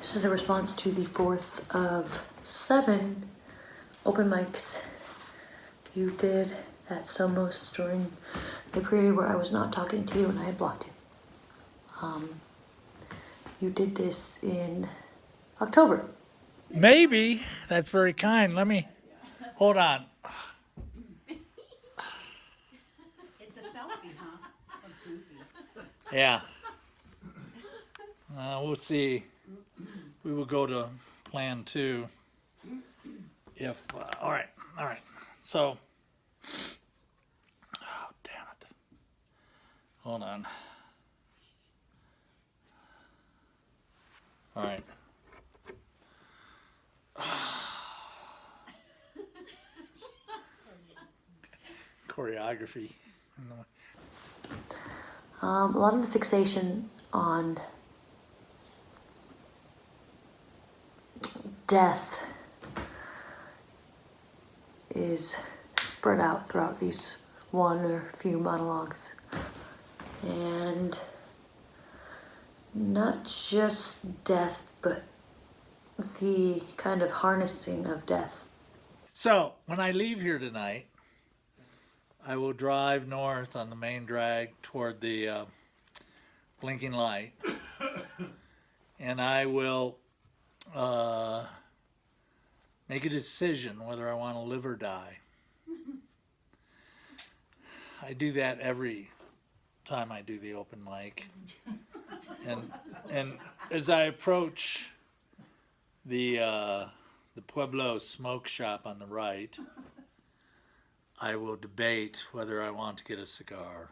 This is a response to the 4th of 7 open mics you did at Somos during the period where I was not talking to you and I had blocked you. You did this in October. Maybe. That's very kind. Let me, hold on. It's a selfie, huh? Or goofy. Yeah. We'll see. We will go to plan 2. If, all right. So, oh, damn it. Hold on. All right. Choreography. A lot of the fixation on death is spread out throughout these one or few monologues. And not just death, but the kind of harnessing of death. So, when I leave here tonight, I will drive north on the main drag toward the blinking light, and I will make a decision whether I want to live or die. I do that every time I do the open mic. And as I approach the Pueblo smoke shop on the right, I will debate whether I want to get a cigar,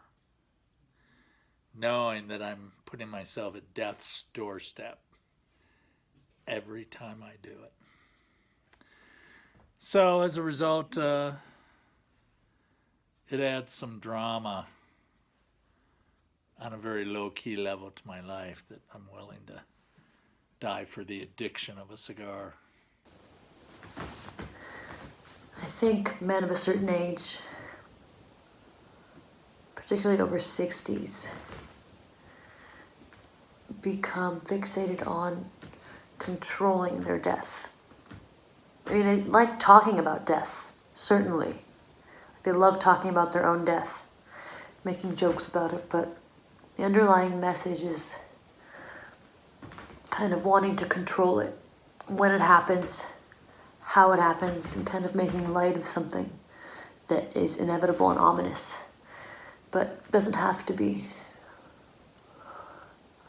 knowing that I'm putting myself at death's doorstep every time I do it. So as a result, it adds some drama on a very low-key level to my life that I'm willing to die for the addiction of a cigar. I think men of a certain age, particularly over 60s, become fixated on controlling their death. I mean, they like talking about death, certainly. They love talking about their own death, making jokes about it, but the underlying message is kind of wanting to control it, when it happens, how it happens, and kind of making light of something that is inevitable and ominous, but doesn't have to be.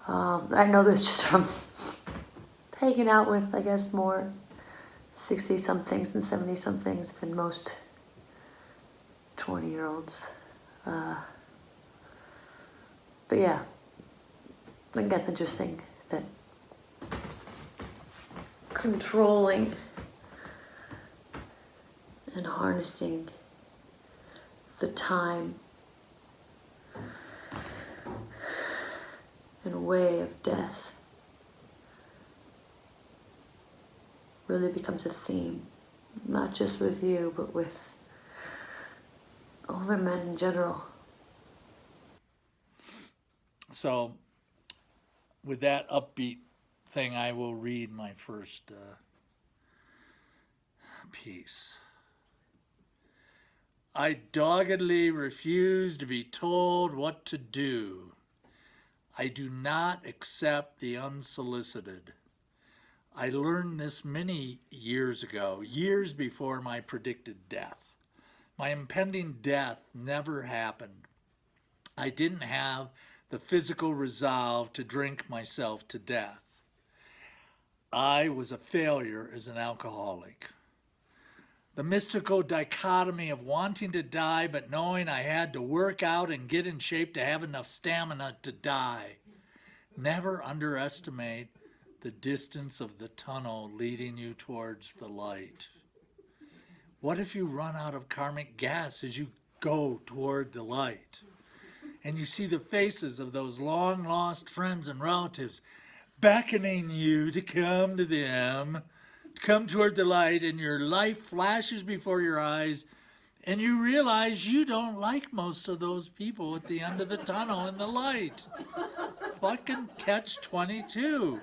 I know this just from hanging out with, I guess, more 60-somethings and 70-somethings than most 20-year-olds. But yeah, I think that's interesting that controlling and harnessing the time and way of death really becomes a theme, not just with you, but with older men in general. So, with that upbeat thing, I will read my first piece. I doggedly refuse to be told what to do. I do not accept the unsolicited. I learned this many years ago, years before my predicted death. My impending death never happened. I didn't have the physical resolve to drink myself to death. I was a failure as an alcoholic. The mystical dichotomy of wanting to die but knowing I had to work out and get in shape to have enough stamina to die. Never underestimate the distance of the tunnel leading you towards the light. What if you run out of karmic gas as you go toward the light? And you see the faces of those long-lost friends and relatives beckoning you to come to them, to come toward the light, and your life flashes before your eyes, and you realize you don't like most of those people at the end of the tunnel in the light. Fucking catch-22.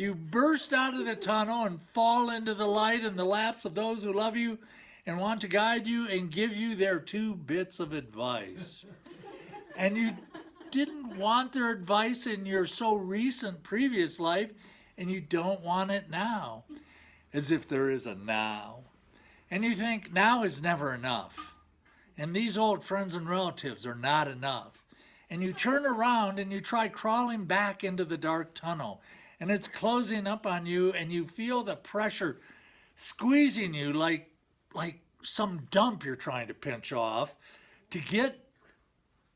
You burst out of the tunnel and fall into the light in the laps of those who love you and want to guide you and give you their 2 bits of advice. And you didn't want their advice in your so recent previous life, and you don't want it now, as if there is a now. And you think now is never enough. And these old friends and relatives are not enough. And you turn around and you try crawling back into the dark tunnel. And it's closing up on you, and you feel the pressure squeezing you like some dump you're trying to pinch off to get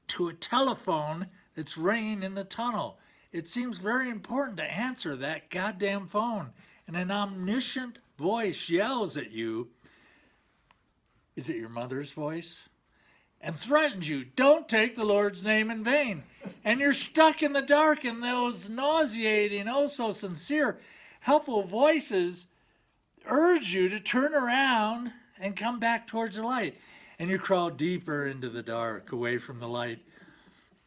to a telephone that's ringing in the tunnel. It seems very important to answer that goddamn phone. And an omniscient voice yells at you, is it your mother's voice? And threatens you, don't take the Lord's name in vain. And you're stuck in the dark, and those nauseating, oh so sincere, helpful voices urge you to turn around and come back towards the light. And you crawl deeper into the dark, away from the light.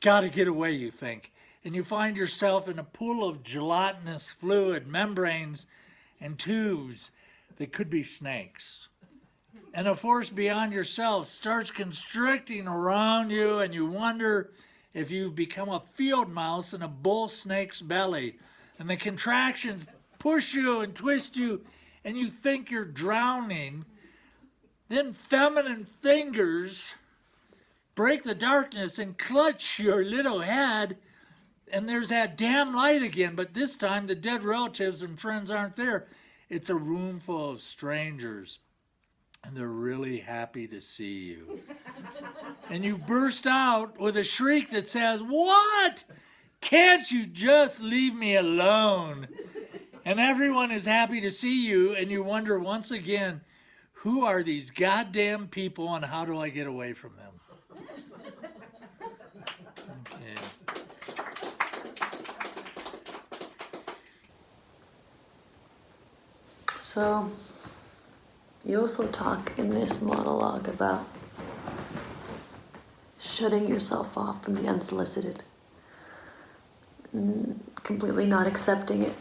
Gotta get away, you think. And you find yourself in a pool of gelatinous fluid, membranes, and tubes that could be snakes. And a force beyond yourself starts constricting around you, and you wonder if you've become a field mouse in a bull snake's belly. And the contractions push you and twist you, and you think you're drowning. Then feminine fingers break the darkness and clutch your little head, and there's that damn light again, but this time the dead relatives and friends aren't there. It's a room full of strangers, and they're really happy to see you. And you burst out with a shriek that says, "What? Can't you just leave me alone?" And everyone is happy to see you, and you wonder once again, who are these goddamn people, and how do I get away from them? Okay. So, you also talk in this monologue about shutting yourself off from the unsolicited, completely not accepting it.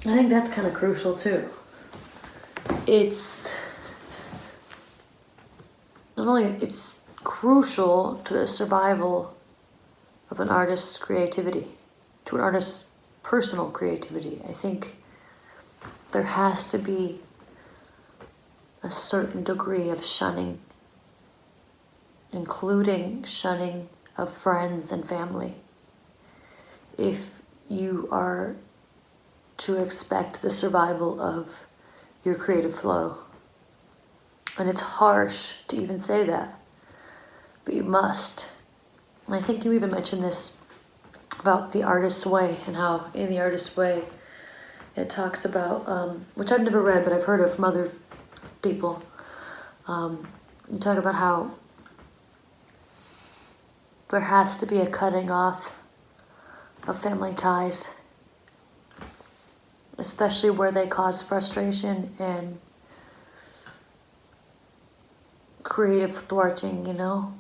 I think that's kind of crucial too. It's not only it's crucial to the survival of an artist's creativity, to an artist's personal creativity. I think there has to be a certain degree of shunning, including shunning of friends and family, if you are to expect the survival of your creative flow. And it's harsh to even say that, but you must. And I think you even mentioned this about the artist's way, and how in the artist's way it talks about, which I've never read, but I've heard of from other people. You talk about how there has to be a cutting off of family ties, especially where they cause frustration and creative thwarting, you know?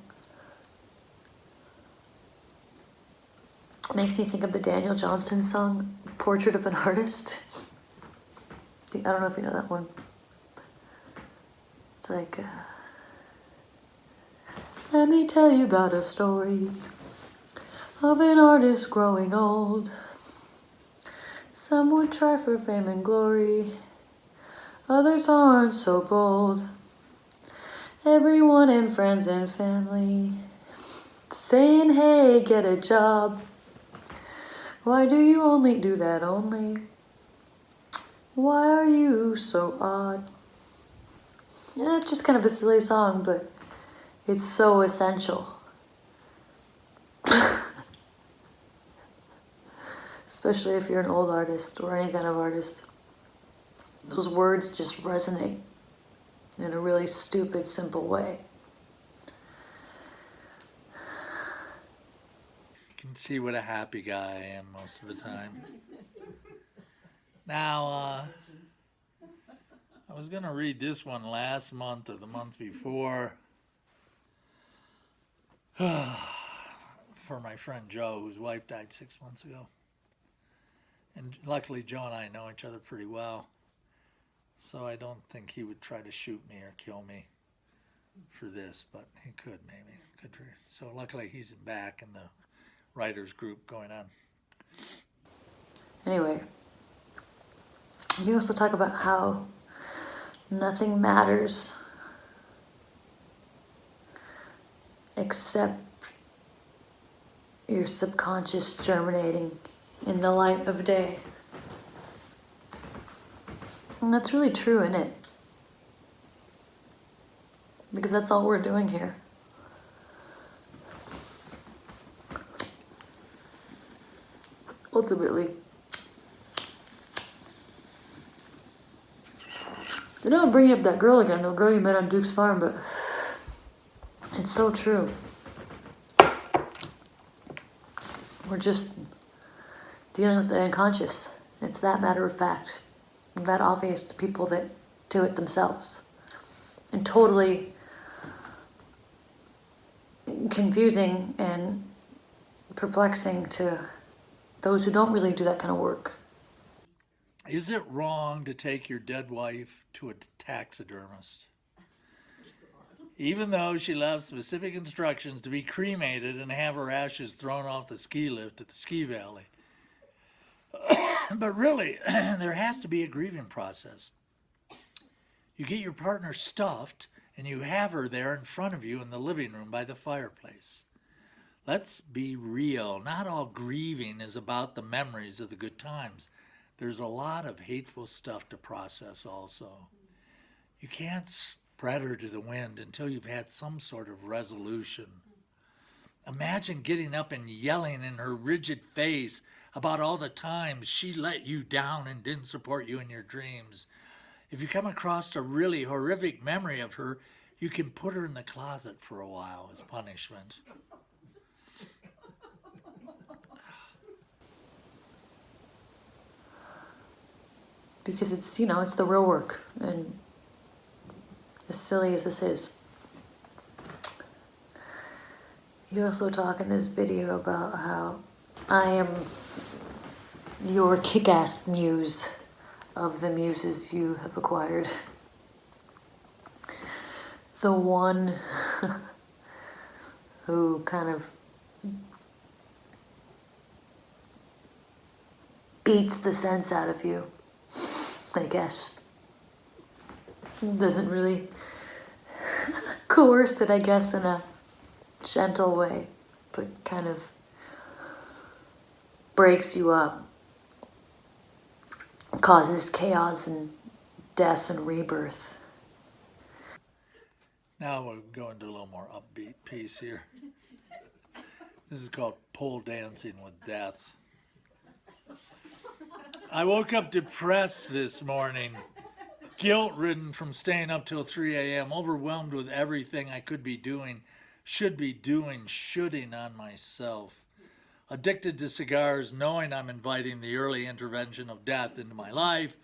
It makes me think of the Daniel Johnston song, Portrait of an Artist. I don't know if you know that one. It's like, let me tell you about a story of an artist growing old. Some would try for fame and glory, others aren't so bold. Everyone and friends and family saying, hey, get a job. Why do you only do that only? Why are you so odd? Yeah, it's just kind of a silly song, but it's so essential. Especially if you're an old artist or any kind of artist. Those words just resonate in a really stupid, simple way. You can see what a happy guy I am most of the time. Now, I was going to read this one last month or the month before for my friend Joe, whose wife died 6 months ago. And luckily, Joe and I know each other pretty well. So I don't think he would try to shoot me or kill me for this, but he could maybe. So luckily, he's back in the writers group going on. Anyway, you also talk about how nothing matters except your subconscious germinating in the light of day. And that's really true, isn't it? Because that's all we're doing here. Ultimately. I know I'm bringing up that girl again, the girl you met on Duke's Farm, but it's so true. We're just dealing with the unconscious. It's that matter of fact, that obvious to people that do it themselves, and totally confusing and perplexing to those who don't really do that kind of work. Is it wrong to take your dead wife to a taxidermist? Even though she left specific instructions to be cremated and have her ashes thrown off the ski lift at the ski valley. But really, there has to be a grieving process. You get your partner stuffed and you have her there in front of you in the living room by the fireplace. Let's be real. Not all grieving is about the memories of the good times. There's a lot of hateful stuff to process also. You can't spread her to the wind until you've had some sort of resolution. Imagine getting up and yelling in her rigid face about all the times she let you down and didn't support you in your dreams. If you come across a really horrific memory of her, you can put her in the closet for a while as punishment. Because it's, it's the real work, and as silly as this is. You also talk in this video about how I am your kick-ass muse of the muses you have acquired. The one who kind of beats the sense out of you, I guess. Doesn't really coerce it, I guess, in a gentle way, but kind of breaks you up, causes chaos and death and rebirth. Now we're going to a little more upbeat piece here. This is called Pole Dancing with Death. I woke up depressed this morning, guilt-ridden from staying up till 3 a.m., overwhelmed with everything I could be doing, should be doing, shoulding on myself. Addicted to cigars, knowing I'm inviting the early intervention of death into my life,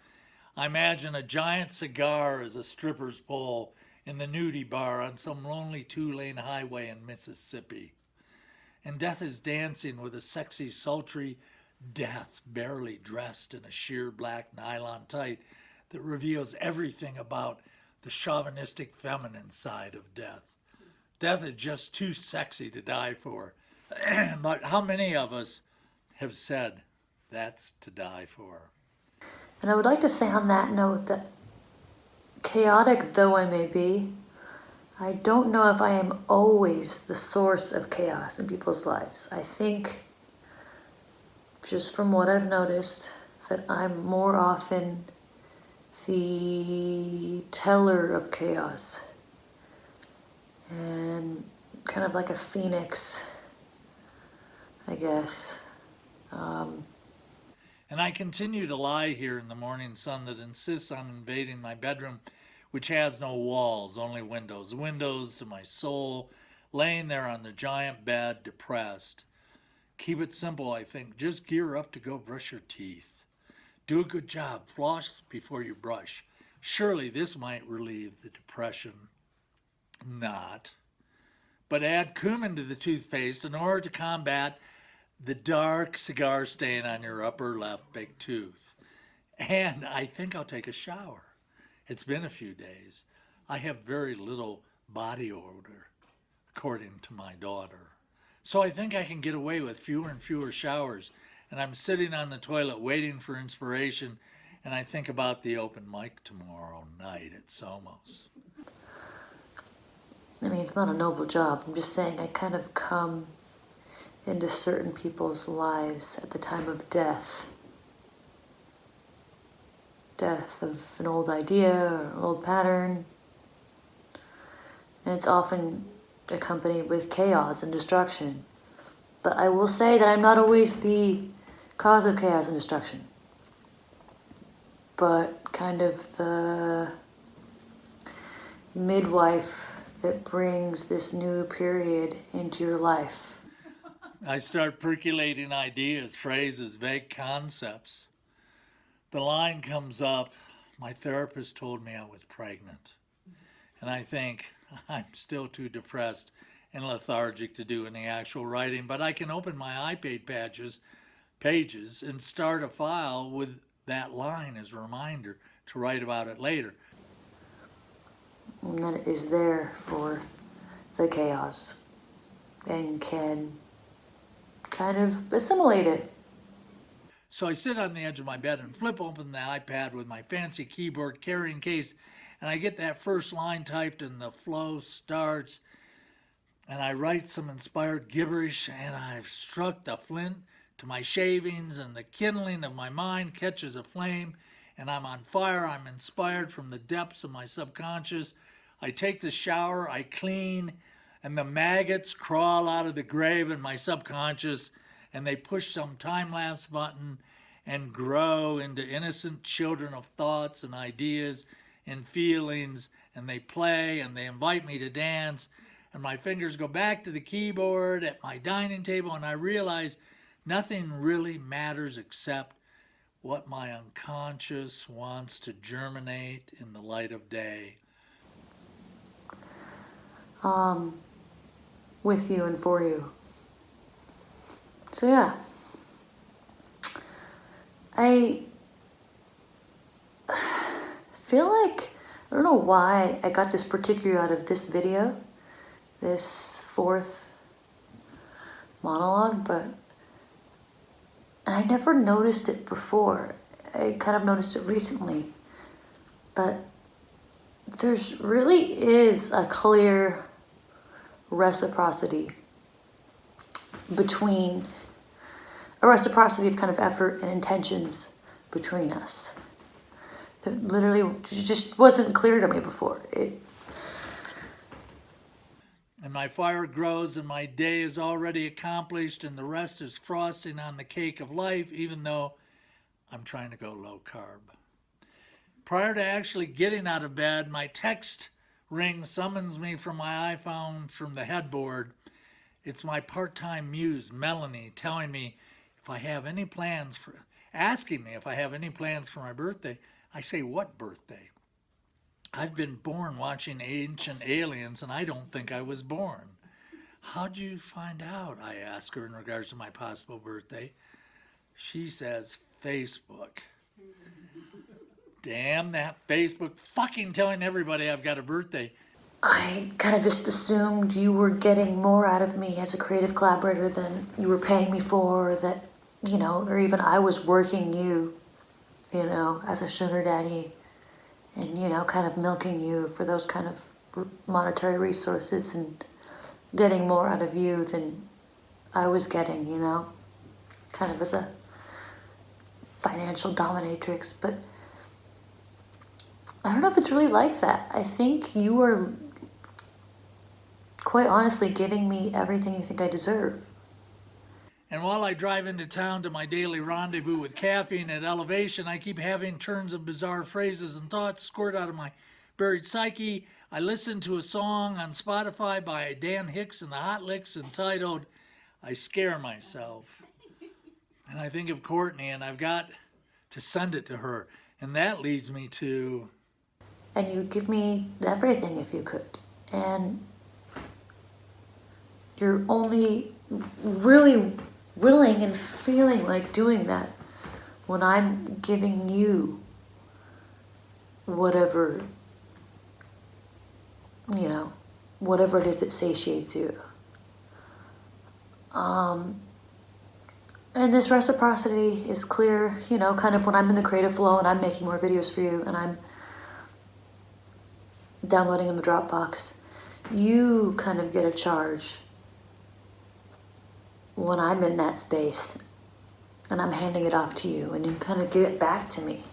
I imagine a giant cigar as a stripper's pole in the nudie bar on some lonely two-lane highway in Mississippi. And death is dancing with a sexy, sultry death, barely dressed in a sheer black nylon tight that reveals everything about the chauvinistic feminine side of death. Death is just too sexy to die for. But how many of us have said that's to die for? And I would like to say on that note that chaotic though I may be, I don't know if I am always the source of chaos in people's lives. I think, just from what I've noticed, that I'm more often the teller of chaos. And kind of like a phoenix, I guess. And I continue to lie here in the morning sun that insists on invading my bedroom, which has no walls, only windows. Windows to my soul, laying there on the giant bed, depressed. Keep it simple, I think. Just gear up to go brush your teeth. Do a good job. Floss before you brush. Surely this might relieve the depression. Not. but add cumin to the toothpaste in order to combat the dark cigar stain on your upper left big tooth. And I think I'll take a shower. It's been a few days. I have very little body odor, according to my daughter. So I think I can get away with fewer and fewer showers. And I'm sitting on the toilet waiting for inspiration, and I think about the open mic tomorrow night at Somos. I mean, it's not a noble job. I'm just saying I kind of come into certain people's lives at the time of death. Death of an old idea or an old pattern. And it's often accompanied with chaos and destruction. But I will say that I'm not always the cause of chaos and destruction, but kind of the midwife that brings this new period into your life. I start percolating ideas, phrases, vague concepts. The line comes up, my therapist told me I was pregnant. And I think I'm still too depressed and lethargic to do any actual writing, but I can open my iPad pages and start a file with that line as a reminder to write about it later. And that it is there for the chaos and can kind of assimilate it. So I sit on the edge of my bed and flip open the iPad with my fancy keyboard carrying case, and I get that first line typed and the flow starts, and I write some inspired gibberish, and I've struck the flint to my shavings, and the kindling of my mind catches a flame, and I'm on fire. I'm inspired from the depths of my subconscious. I take the shower, I clean, and the maggots crawl out of the grave in my subconscious, and they push some time-lapse button and grow into innocent children of thoughts and ideas and feelings, and they play and they invite me to dance, and my fingers go back to the keyboard at my dining table, and I realize nothing really matters except what my unconscious wants to germinate in the light of day. With you and for you. So yeah, I feel like, I don't know why I got this particular out of this video, this fourth monologue, but and I never noticed it before. I kind of noticed it recently, but there's really is a clear reciprocity between a reciprocity of kind of effort and intentions between us that literally just wasn't clear to me before. And my fire grows and my day is already accomplished and the rest is frosting on the cake of life, even though I'm trying to go low carb. Prior to actually getting out of bed, my text ring summons me from my iPhone from the headboard. It's my part-time muse, Melanie, telling me if I have any plans for, asking me if I have any plans for my birthday. I say, what birthday? I've been born watching Ancient Aliens, and I don't think I was born. How'd you find out? I ask her in regards to my possible birthday. She says, Facebook. Damn that Facebook fucking telling everybody I've got a birthday. I kind of just assumed you were getting more out of me as a creative collaborator than you were paying me for, that, you know, or even I was working you, you know, as a sugar daddy and, you know, kind of milking you for those kind of monetary resources and getting more out of you than I was getting, you know, kind of as a financial dominatrix. But I don't know if it's really like that. I think you are quite honestly giving me everything you think I deserve. And while I drive into town to my daily rendezvous with caffeine at Elevation, I keep having turns of bizarre phrases and thoughts squirt out of my buried psyche. I listen to a song on Spotify by Dan Hicks and the Hot Licks entitled, I Scare Myself. And I think of Courtney, and I've got to send it to her. And that leads me to... And you'd give me everything if you could. And You're only really willing and feeling like doing that when I'm giving you whatever, whatever it is that satiates you. And this reciprocity is clear, kind of when I'm in the creative flow and I'm making more videos for you and I'm downloading in the Dropbox. You kind of get a charge when I'm in that space and I'm handing it off to you and you kind of give it back to me.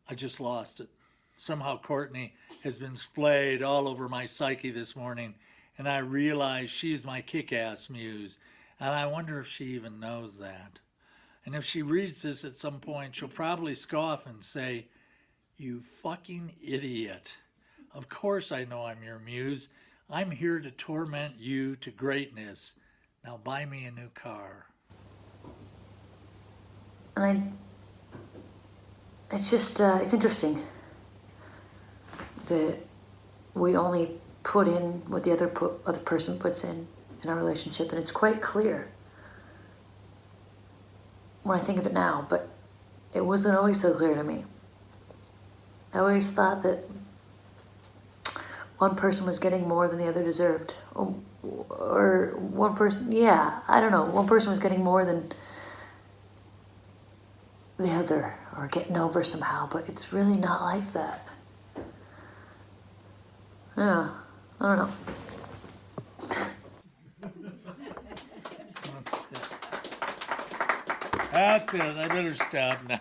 I just lost it. Somehow Courtney has been splayed all over my psyche this morning, and I realize she's my kick-ass muse, and I wonder if she even knows that. And if she reads this at some point, she'll probably scoff and say, "You fucking idiot. Of course I know I'm your muse. I'm here to torment you to greatness. Now buy me a new car." And it's just, it's interesting that we only put in what the other person puts in our relationship, and it's quite clear when I think of it now, but it wasn't always so clear to me. I always thought that one person was getting more than the other deserved. Or one person, one person was getting more than the other, or getting over somehow, but it's really not like that. Yeah, I don't know. That's it. I better stop now.